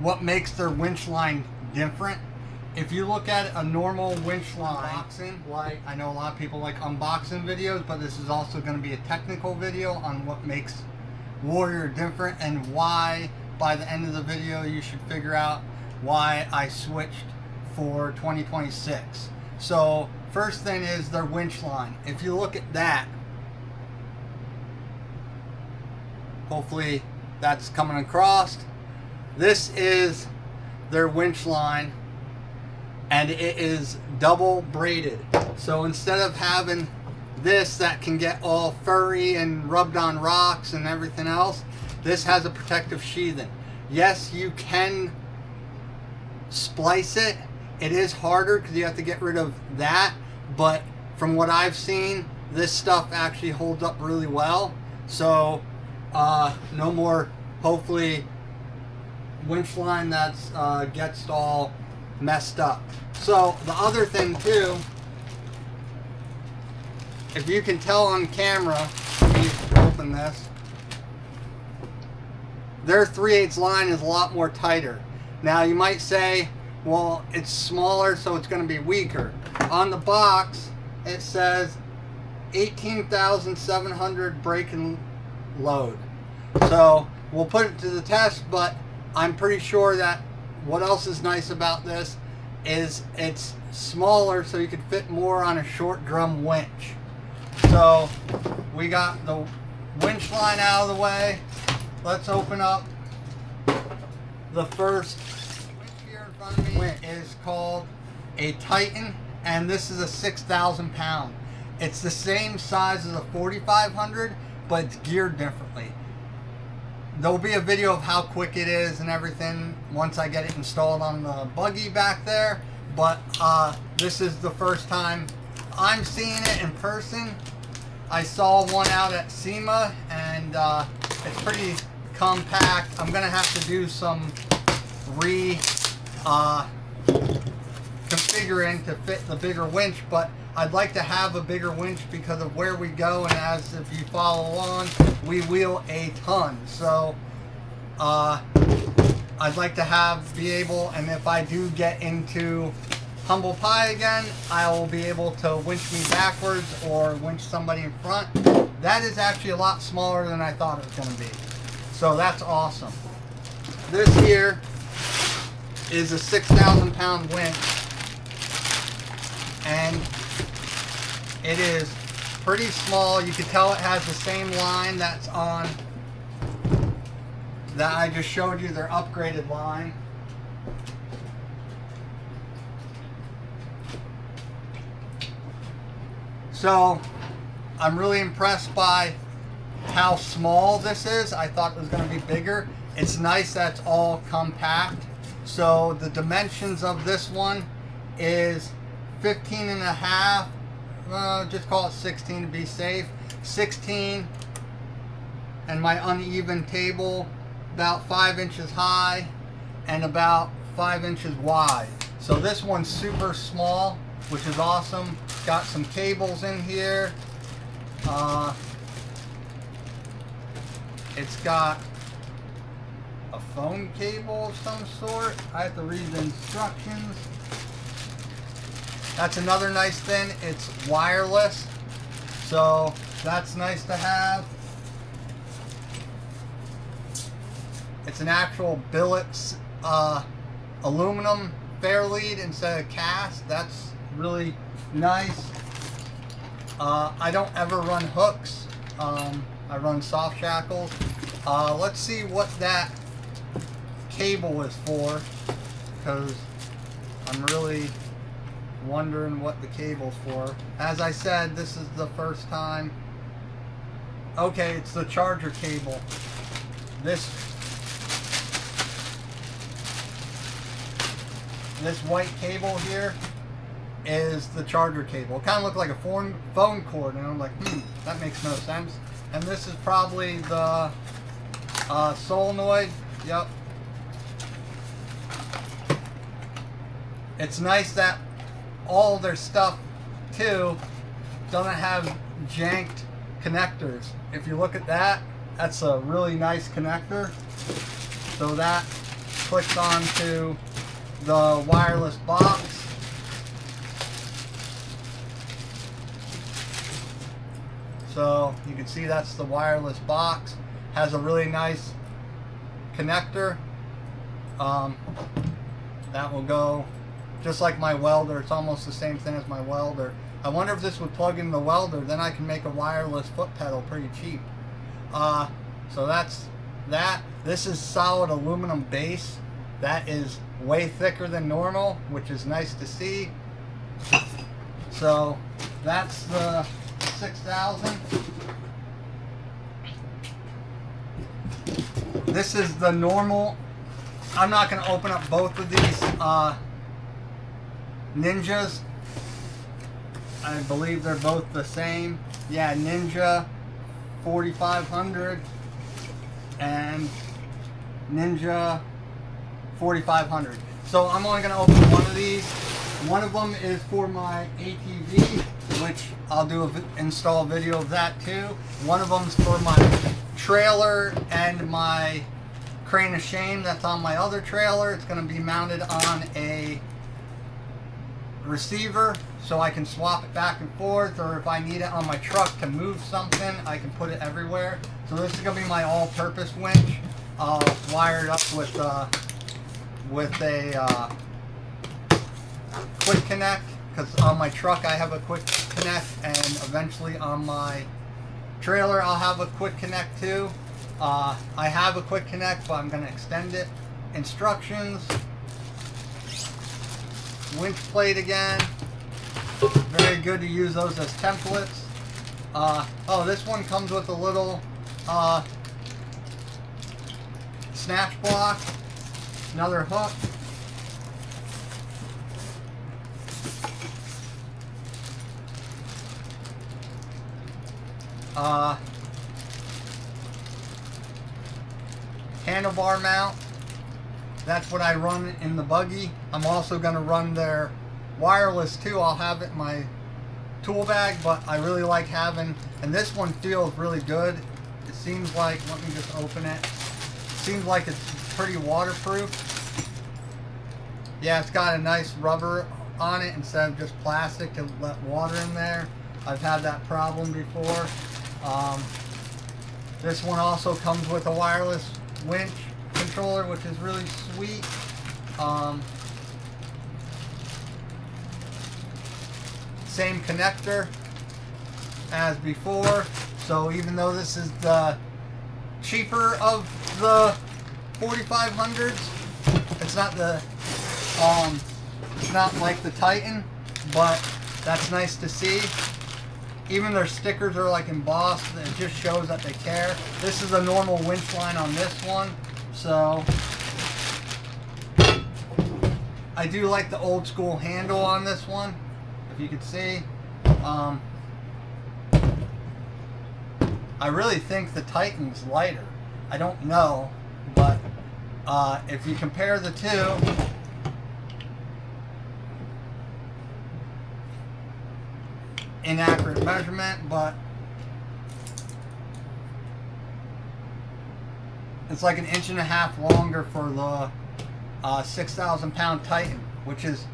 what makes their winch line different. If you look at a normal winch line unboxing, like I know a lot of people like unboxing videos, but this is also going to be a technical video on what makes Warrior different and why by the end of the video you should figure out why I switched for 2026. So first thing is their winch line. If you look at that, hopefully that's coming across. This is their winch line, and it is double braided. So instead of having this that can get all furry and rubbed on rocks and everything else, this has a protective sheathing. Yes, you can splice it. It is harder because you have to get rid of that, but from what I've seen, this stuff actually holds up really well. So no more, hopefully, winch line that's gets all messed up. So the other thing too, if you can tell on camera, let me open this, their 3/8 line is a lot more tighter. Now you might say, well, it's smaller so it's going to be weaker. On the box it says 18,700 braking load. So we'll put it to the test, but I'm pretty sure that what else is nice about this is it's smaller so you can fit more on a short drum winch. So we got the winch line out of the way. Let's open up the first winch here in front of me. Winch is called a Titan, and this is a 6,000 pound. It's the same size as a 4,500, but it's geared differently. There'll be a video of how quick it is and everything once I get it installed on the Buggy back there, but this is the first time I'm seeing it in person. I saw one out at Seymour, and it's pretty compact. I'm gonna have to do some configuring to fit the bigger winch, but I'd like to have a bigger winch because of where we go, and as if you follow along, we wheel a ton. So I'd like to be able, and if I do get into humble pie again, I will be able to winch me backwards or winch somebody in front. That is actually a lot smaller than I thought it was going to be. So that's awesome. This here is a 6,000 pound winch, and it is pretty small. You can tell it has the same line that's on that I just showed you, their upgraded line. So I'm really impressed by how small this is. I thought it was going to be bigger. It's nice that it's all compact. So the dimensions of this one is 15.5, just call it 16 to be safe. 16, and my uneven table about 5 inches high and about 5 inches wide. So this one's super small, which is awesome. Got some cables in here. It's got a phone cable of some sort. I have to read the instructions. That's another nice thing. It's wireless, so that's nice to have. It's an actual billet aluminum fair lead instead of cast. That's really nice. I don't ever run hooks. I run soft shackles. Let's see what that cable is for, because I'm really wondering what the cable's for. As I said, this is the first time. Okay, it's the charger cable. This white cable here is the charger cable. It kind of looked like a phone cord, and I'm like, that makes no sense. And this is probably the solenoid. Yep. It's nice that all their stuff too doesn't have janked connectors. If you look at that, that's a really nice connector. So that clicks onto the wireless box. So you can see that's the wireless box. Has a really nice connector. That will go just like my welder. It's almost the same thing as my welder. I wonder if this would plug in the welder, then I can make a wireless foot pedal pretty cheap. So that's that. This is solid aluminum base. That is way thicker than normal, which is nice to see. So that's the 6000. This is the normal. I'm not going to open up both of these Ninjas. I believe they're both the same. Yeah, Ninja 4500 and Ninja 4500. So I'm only going to open one of these. One of them is for my ATV, which I'll do an install video of that too. One of them's for my trailer and my crane of shame that's on my other trailer. It's going to be mounted on a receiver so I can swap it back and forth, or if I need it on my truck to move something, I can put it everywhere. So this is going to be my all-purpose winch. I'll wire it up with a quick connect, because on my truck I have a quick connect, and eventually on my trailer I'll have a quick connect too. I have a quick connect, but I'm going to extend it. Instructions. Winch plate again. Very good to use those as templates. Oh, this one comes with a little snatch block. Another hook. Handlebar mount. That's what I run in the Buggy. I'm also going to run their wireless too. I'll have it in my tool bag, but I really like having, and this one feels really good. It seems like, let me just open it. Seems like it's pretty waterproof. Yeah, it's got a nice rubber on it instead of just plastic to let water in there. I've had that problem before. This one also comes with a wireless winch controller, which is really sweet. Same connector as before. So even though this is the cheaper of the 4500s, it's not the it's not like the Titan, but that's nice to see. Even their stickers are like embossed. It just shows that they care. This is a normal winch line on this one. So I do like the old school handle on this one, if you could see. I really think the Titan's lighter. I don't know, but if you compare the two, inaccurate measurement, but it's like 1.5 inches longer for the 6,000 pound Titan, which is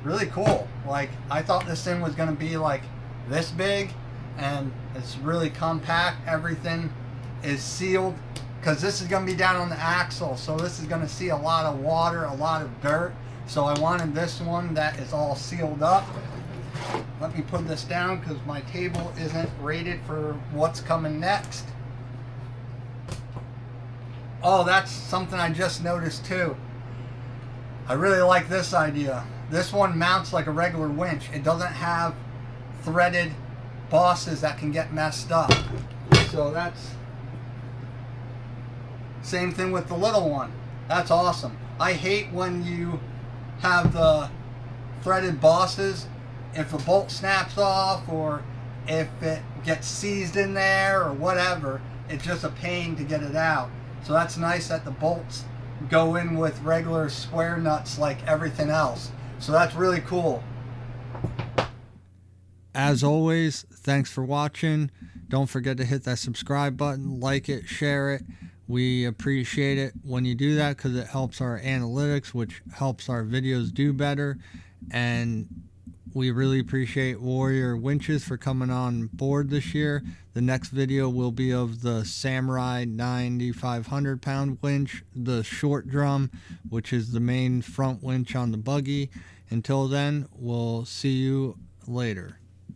really cool. Like, I thought this thing was going to be like this big, and it's really compact. Everything is sealed, because this is going to be down on the axle, so this is going to see a lot of water, a lot of dirt. So I wanted this one that is all sealed up. Let me put this down because my table isn't rated for what's coming next. Oh, that's something I just noticed too. I really like this idea. This one mounts like a regular winch. It doesn't have threaded bosses that can get messed up. So that's same thing with the little one. That's awesome. I hate when you have the threaded bosses. If a bolt snaps off, or if it gets seized in there or whatever, it's just a pain to get it out. So that's nice that the bolts go in with regular square nuts like everything else. So that's really cool. As always, thanks for watching. Don't forget to hit that subscribe button, like it, share it. We appreciate it when you do that because it helps our analytics, which helps our videos do better. And we really appreciate Warrior Winches for coming on board this year. The next video will be of the Samurai 9,500 pound winch, the short drum, which is the main front winch on the Buggy. Until then, we'll see you later.